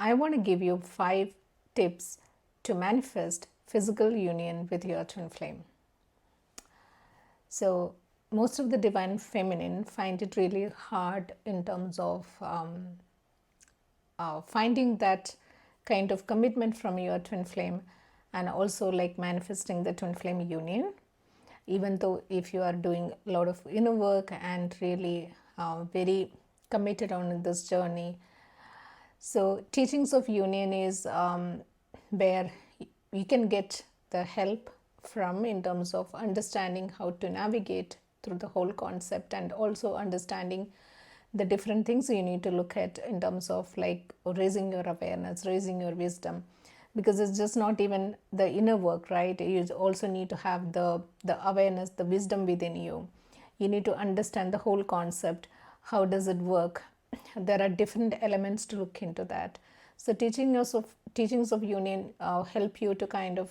I want to give you 5 tips to manifest physical union with your twin flame. So, most of the divine feminine find it really hard in terms of finding that kind of commitment from your twin flame, and also like manifesting the twin flame union. Even though if you are doing a lot of inner work and really very committed on this journey. So teachings of union is where you can get the help from in terms of understanding how to navigate through the whole concept, and also understanding the different things you need to look at in terms of like raising your awareness, raising your wisdom, because it's just not even the inner work, right? You also need to have the awareness, the wisdom within you. You need to understand the whole concept. How does it work? There are different elements to look into that. So teachings of union help you to kind of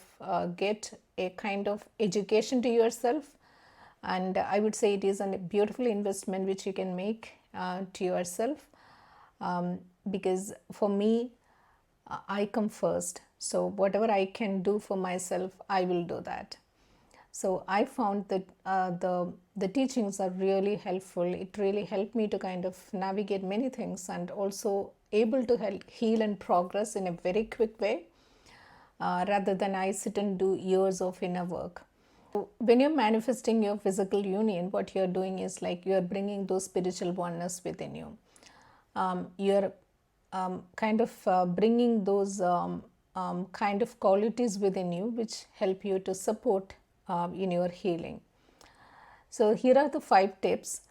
get a kind of education to yourself, and I would say it is a beautiful investment which you can make to yourself, because for me, I come first. So whatever I can do for myself, I will do that. So I found that the teachings are really helpful. It really helped me to kind of navigate many things, and also able to help heal and progress in a very quick way, rather than I sit and do years of inner work. So when you're manifesting your physical union, what you're doing is like you're bringing those spiritual oneness within you. You're kind of bringing those kind of qualities within you which help you to support in your healing. So here are the 5 tips.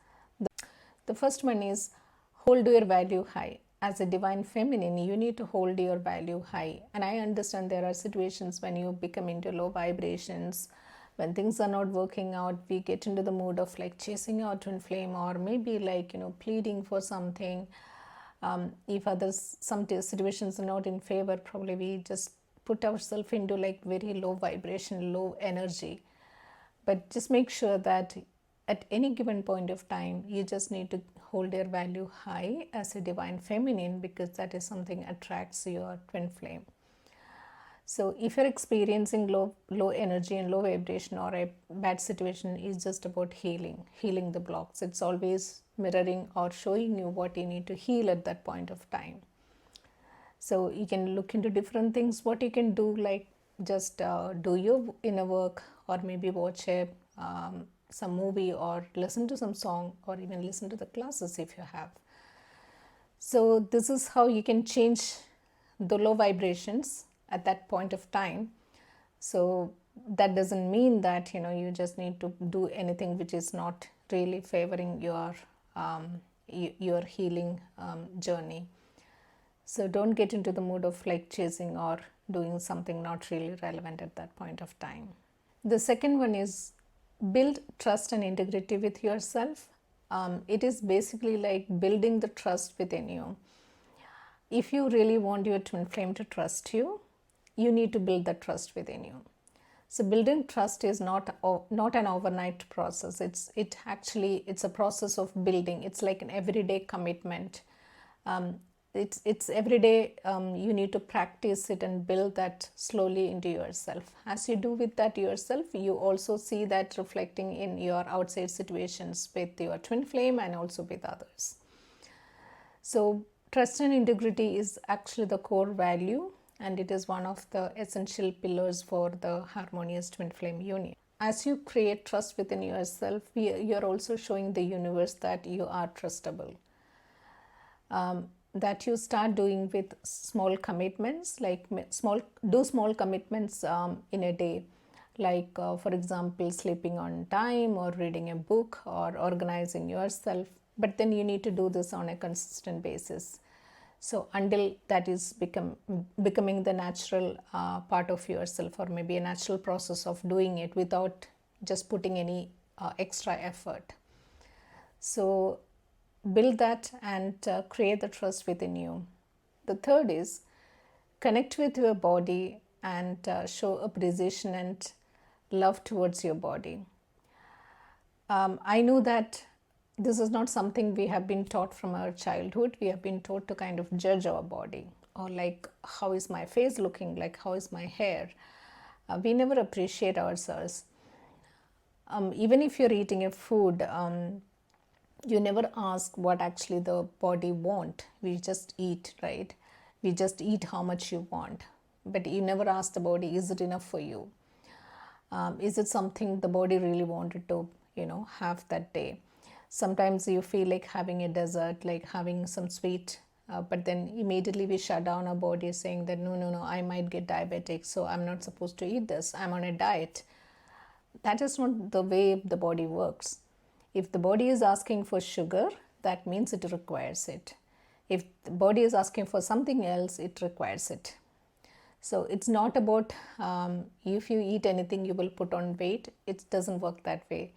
The first one is hold your value high. As a divine feminine, you need to hold your value high. And I understand there are situations when you become into low vibrations, when things are not working out, we get into the mood of like chasing our twin flame, or maybe like, pleading for something. If others, some situations are not in favor, probably we just put ourselves into like very low vibration, low energy. But just make sure that at any given point of time, you just need to hold your value high as a divine feminine, because that is something attracts your twin flame. So if you're experiencing low energy and low vibration, or a bad situation, is just about healing the blocks. It's always mirroring or showing you what you need to heal at that point of time. So you can look into different things what you can do, like just do your inner work, or maybe watch some movie, or listen to some song, or even listen to the classes if you have. So this is how you can change the low vibrations at that point of time. So that doesn't mean that you just need to do anything which is not really favoring your healing journey. So don't get into the mood of like chasing or doing something not really relevant at that point of time. The second one is build trust and integrity with yourself. It is basically like building the trust within you. If you really want your twin flame to trust you, you need to build that trust within you. So building trust is not an overnight process. It's a process of building. It's like an everyday commitment. It's every day. You need to practice it and build that slowly into yourself. As you do with that yourself, you also see that reflecting in your outside situations with your twin flame and also with others. So trust and integrity is actually the core value, and it is one of the essential pillars for the harmonious twin flame union. As you create trust within yourself, you're also showing the universe that you are trustable. That you start doing with small commitments, like small commitments in a day, like for example sleeping on time, or reading a book, or organizing yourself. But then you need to do this on a consistent basis. So until that is becoming the natural part of yourself, or maybe a natural process of doing it without just putting any extra effort. So build that and create the trust within you. The third is connect with your body and show appreciation and love towards your body. I know that this is not something we have been taught from our childhood. We have been taught to kind of judge our body. or like how is my face looking, like how is my hair. We never appreciate ourselves. Even if you're eating a food, you never ask what actually the body want. We just eat, right? We just eat how much you want, but you never ask the body, is it enough for you? Is it something the body really wanted to have that day? Sometimes you feel like having a dessert, like having some sweet, but then immediately we shut down our body saying that no, no, no, I might get diabetic, so I'm not supposed to eat this, I'm on a diet. That is not the way the body works. If the body is asking for sugar, that means it requires it. If the body is asking for something else, it requires it. So it's not about if you eat anything you will put on weight. It doesn't work that way.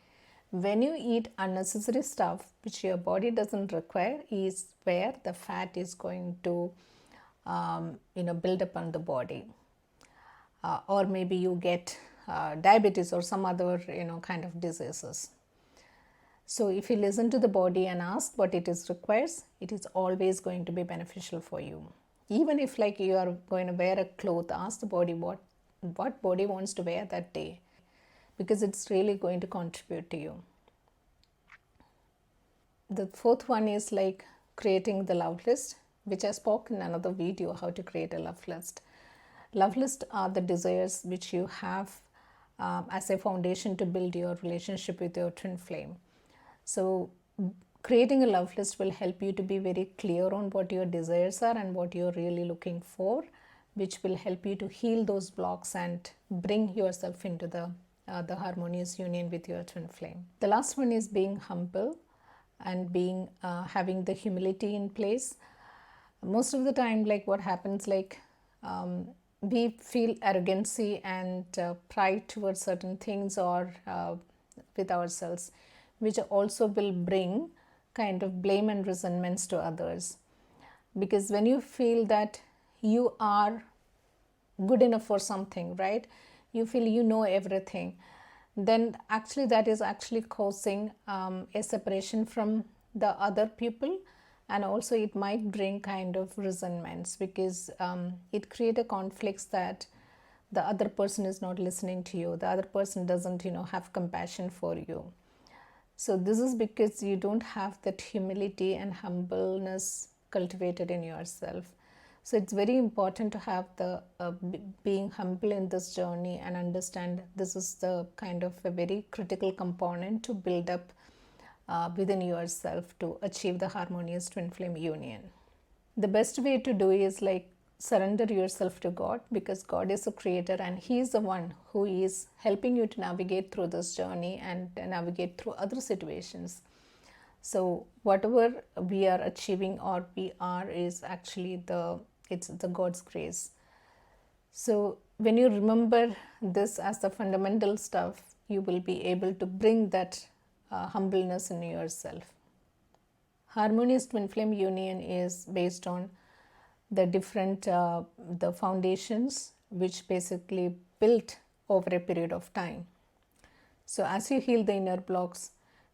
When you eat unnecessary stuff which your body doesn't require is where the fat is going to build up on the body. Or maybe you get diabetes or some other kind of diseases. So if you listen to the body and ask what it is requires, it is always going to be beneficial for you. Even if like you are going to wear a cloth, ask the body what body wants to wear that day, because it's really going to contribute to you. The fourth one is like creating the love list, which I spoke in another video, how to create a love list. Love list are the desires which you have as a foundation to build your relationship with your twin flame. So creating a love list will help you to be very clear on what your desires are and what you're really looking for, which will help you to heal those blocks and bring yourself into the harmonious union with your twin flame. The last one is being humble and being having the humility in place. Most of the time, like what happens, like we feel arrogancy and pride towards certain things or with ourselves, which also will bring kind of blame and resentments to others. Because when you feel that you are good enough for something, right, you feel you know everything, then actually that is actually causing a separation from the other people, and also it might bring kind of resentments, because it creates a conflicts that the other person is not listening to you, the other person doesn't have compassion for you. So this is because you don't have that humility and humbleness cultivated in yourself. So it's very important to have the being humble in this journey and understand this is the kind of a very critical component to build up within yourself to achieve the harmonious twin flame union. The best way to do is like surrender yourself to God, because God is the creator and He is the one who is helping you to navigate through this journey and navigate through other situations. So whatever we are achieving or we are is actually it's the God's grace. So when you remember this as the fundamental stuff, you will be able to bring that humbleness in yourself. Harmonious twin flame union is based on the different the foundations which basically built over a period of time. So as you heal the inner blocks,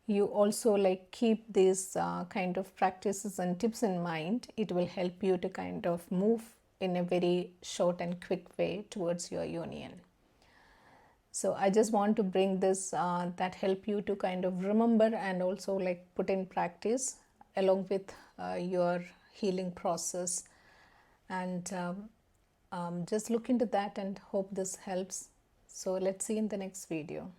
you also like keep these kind of practices and tips in mind. It will help you to kind of move in a very short and quick way towards your union. So I just want to bring this that help you to kind of remember and also like put in practice along with your healing process, and just look into that and hope this helps. So let's see in the next video.